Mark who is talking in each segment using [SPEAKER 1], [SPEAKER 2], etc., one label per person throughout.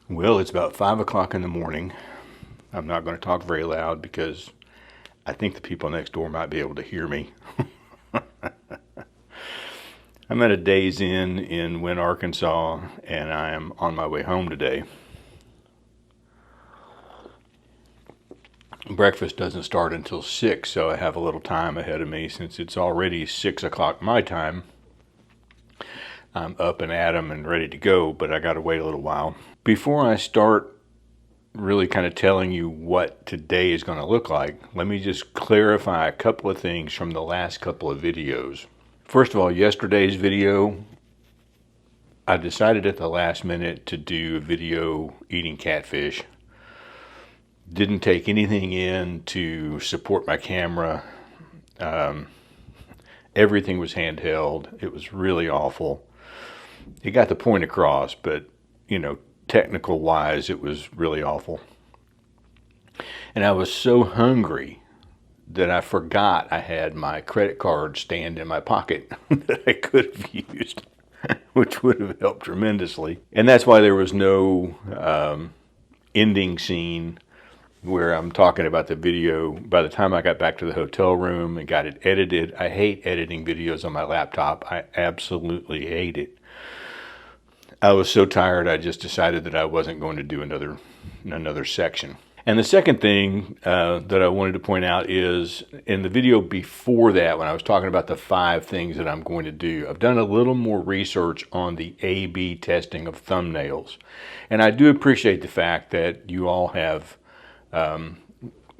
[SPEAKER 1] Well, it's about 5 o'clock in the morning. I'm not going to talk very loud because I think the people next door might be able to hear me. I'm at a Days Inn in Wynne, Arkansas, and I am on my way home today. Breakfast doesn't start until 6, so I have a little time ahead of me. Since it's already 6 o'clock my time, I'm up and at 'em and ready to go, but I got to wait a little while. Before I start really kind of telling you what today is going to look like, let me just clarify a couple of things from the last couple of videos. First of all, yesterday's video, I decided at the last minute to do a video eating catfish. Didn't take anything in to support my camera. Everything was handheld. It was really awful. It got the point across, but technical wise, it was really awful. And I was so hungry that I forgot I had my credit card stand in my pocket that I could have used, which would have helped tremendously. And that's why there was no ending scene where I'm talking about the video. By the time I got back to the hotel room and got it edited, I hate editing videos on my laptop. I absolutely hate it. I was so tired, I just decided that I wasn't going to do another section. And the second thing that I wanted to point out is in the video before that, when I was talking about the 5 things that I'm going to do, I've done a little more research on the A/B testing of thumbnails. And I do appreciate the fact that you all have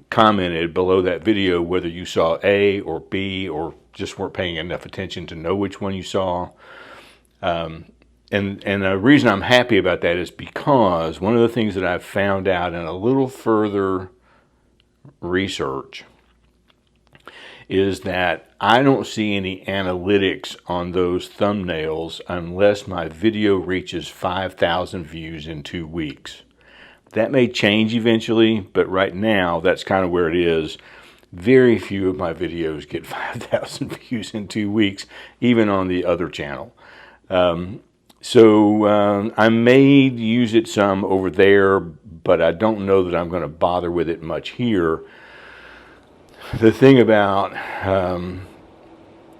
[SPEAKER 1] commented below that video whether you saw A or B or just weren't paying enough attention to know which one you saw. And the reason I'm happy about that is because one of the things that I've found out in a little further research is that I don't see any analytics on those thumbnails unless my video reaches 5,000 views in 2 weeks. That may change eventually, but right now that's kind of where it is. Very few of my videos get 5,000 views in 2 weeks, even on the other channel. So I may use it some over there, but I don't know that I'm going to bother with it much here. The thing about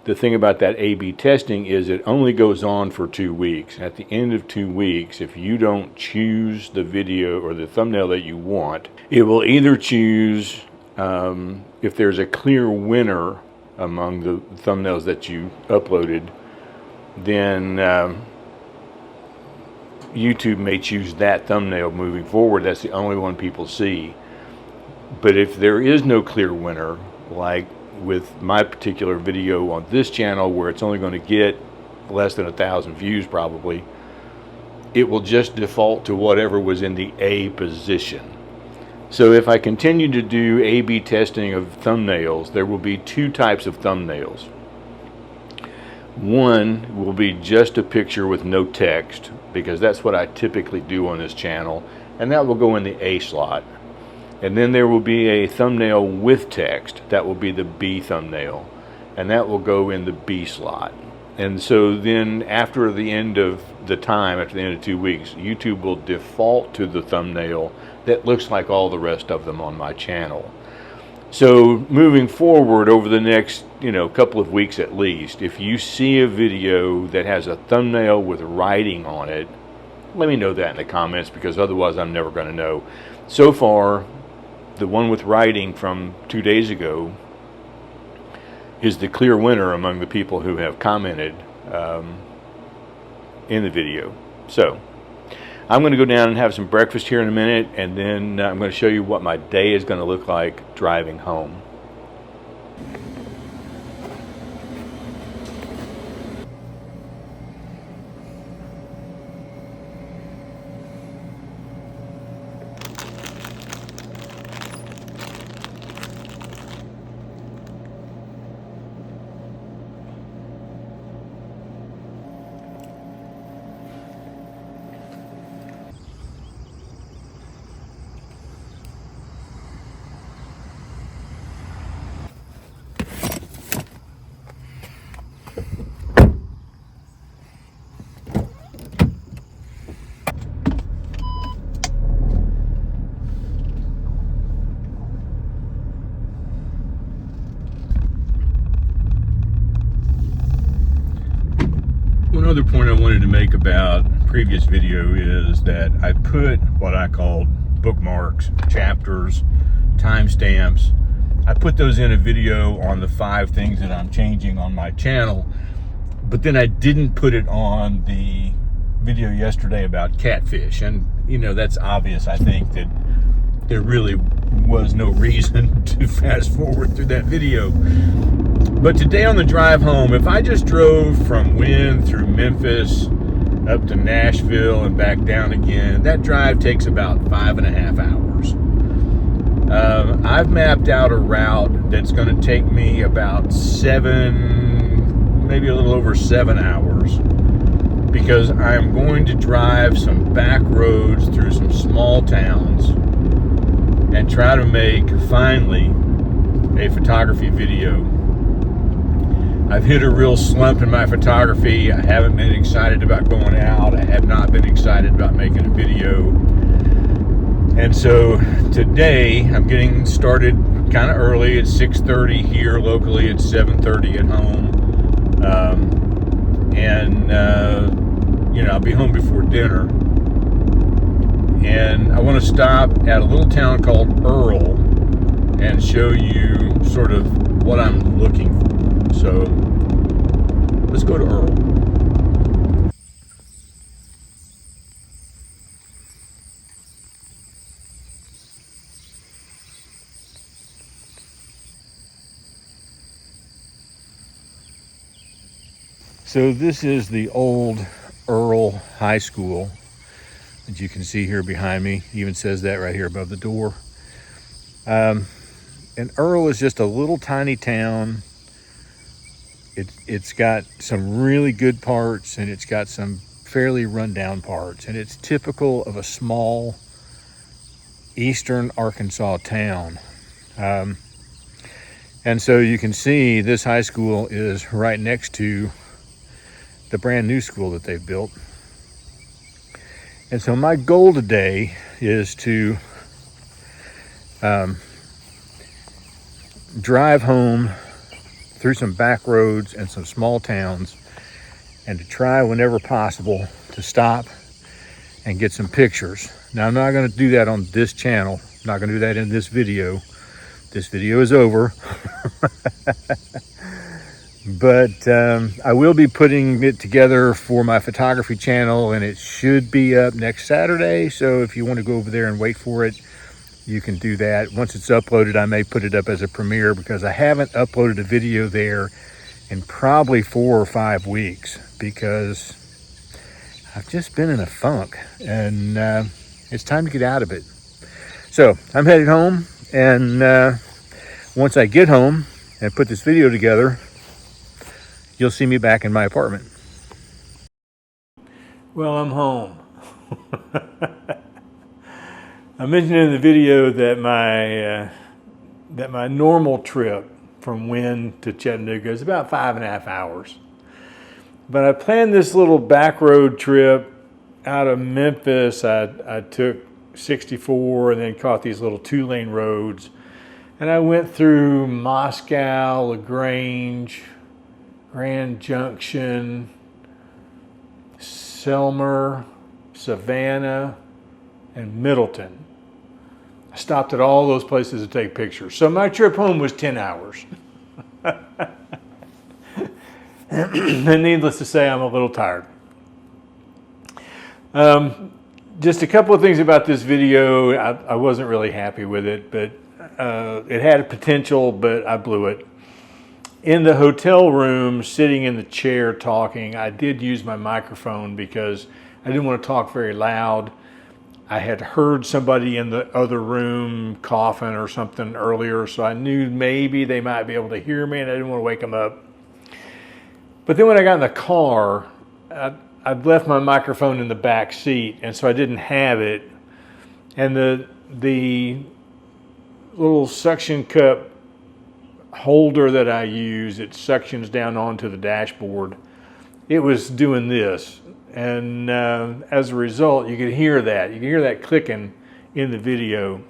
[SPEAKER 1] that A/B testing is it only goes on for 2 weeks. At the end of 2 weeks, if you don't choose the video or the thumbnail that you want, it will either choose, if there's a clear winner among the thumbnails that you uploaded, then YouTube may choose that thumbnail moving forward. That's the only one people see. But if there is no clear winner, like with my particular video on this channel where it's only going to get less than 1,000 views probably, it will just default to whatever was in the A position. So if I continue to do A/B testing of thumbnails, there will be 2 types of thumbnails. One will be just a picture with no text, because that's what I typically do on this channel, and that will go in the A slot. And then there will be a thumbnail with text. That will be the B thumbnail, and that will go in the B slot. And so then after the end of the time, after the end of 2 weeks, YouTube will default to the thumbnail that looks like all the rest of them on my channel. So moving forward over the next couple of weeks at least, if you see a video that has a thumbnail with writing on it, let me know that in the comments, because otherwise I'm never going to know. So far, the one with writing from 2 days ago is the clear winner among the people who have commented in the video. So I'm going to go down and have some breakfast here in a minute, and then I'm going to show you what my day is going to look like driving home. other point I wanted to make about previous video is that I put what I called bookmarks, chapters, timestamps. I put those in a video on the 5 things that I'm changing on my channel, but then I didn't put it on the video yesterday about catfish. And you know, that's obvious. I think that there really was no reason to fast forward through that video. But today on the drive home, if I just drove from Wynne through Memphis up to Nashville and back down again, that drive takes about 5.5 hours. I've mapped out a route that's going to take me about 7, maybe a little over 7 hours, because I'm going to drive some back roads through some small towns and try to make, finally, a photography video. I've hit a real slump in my photography. I haven't been excited about going out. I have not been excited about making a video. And so today I'm getting started kind of early. It's 6:30 here locally. It's 7:30 at home. You know, I'll be home before dinner. And I want to stop at a little town called Earl and show you sort of what I'm looking for. So let's go to Earl. So this is the old Earl High School that you can see here behind me. It even says that right here above the door. And Earl is just a little tiny town. It's got some really good parts, and it's got some fairly rundown parts, and it's typical of a small eastern Arkansas town. And so you can see this high school is right next to the brand new school that they've built. And so my goal today is to drive home through some back roads and some small towns, and to try whenever possible to stop and get some pictures. Now, I'm not going to do that on this channel. I'm not going to do that in this video. This video is over. But I will be putting it together for my photography channel, and it should be up next Saturday. So if you want to go over there and wait for it, you can do that. Once it's uploaded, I may put it up as a premiere, because I haven't uploaded a video there in probably 4 or 5 weeks, because I've just been in a funk, and it's time to get out of it. So I'm headed home, and once I get home and put this video together, you'll see me back in my apartment. Well, I'm home. I mentioned in the video that my normal trip from Wynne to Chattanooga is about 5.5 hours. But I planned this little back road trip out of Memphis. I took 64 and then caught these little 2-lane roads. And I went through Moscow, LaGrange, Grand Junction, Selmer, Savannah, and Middleton. I stopped at all those places to take pictures. So my trip home was 10 hours. And needless to say, I'm a little tired. Just a couple of things about this video. I wasn't really happy with it, but it had a potential, but I blew it. In the hotel room, sitting in the chair talking, I did use my microphone because I didn't want to talk very loud. I had heard somebody in the other room coughing or something earlier, so I knew maybe they might be able to hear me, and I didn't want to wake them up. But then when I got in the car, I'd left my microphone in the back seat, and so I didn't have it. And the little suction cup holder that I use, it suctions down onto the dashboard. It was doing this. And as a result, you could hear that. You could hear that clicking in the video.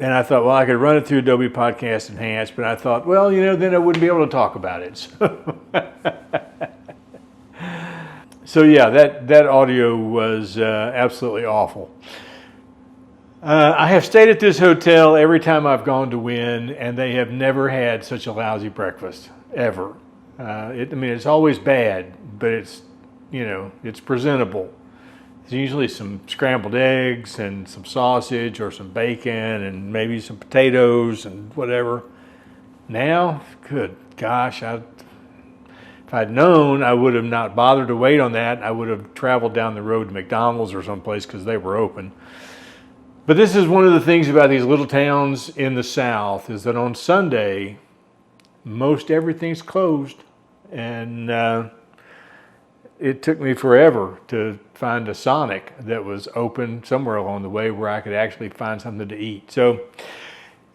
[SPEAKER 2] And I thought, well, I could run it through Adobe Podcast Enhanced, but I thought, well, then I wouldn't be able to talk about it. So yeah, that audio was absolutely awful. I have stayed at this hotel every time I've gone to Wynne, and they have never had such a lousy breakfast, ever. It's always bad, but it's presentable. There's usually some scrambled eggs and some sausage or some bacon and maybe some potatoes and whatever. Now, good gosh, if I'd known, I would have not bothered to wait on that. I would have traveled down the road to McDonald's or someplace because they were open. But this is one of the things about these little towns in the South, is that on Sunday, most everything's closed. And it took me forever to find a Sonic that was open somewhere along the way where I could actually find something to eat. So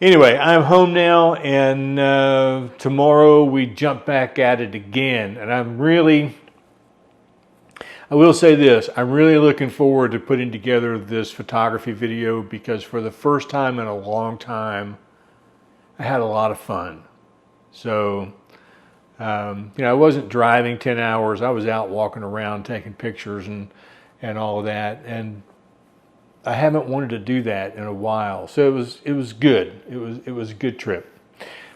[SPEAKER 2] anyway, I'm home now, and tomorrow we jump back at it again. And I will say this, I'm really looking forward to putting together this photography video, because for the first time in a long time, I had a lot of fun. So, I wasn't driving 10 hours. I was out walking around taking pictures and all of that. And I haven't wanted to do that in a while. So it was good. It was a good trip.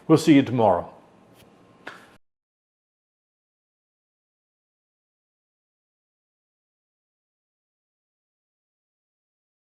[SPEAKER 2] We'll see you tomorrow.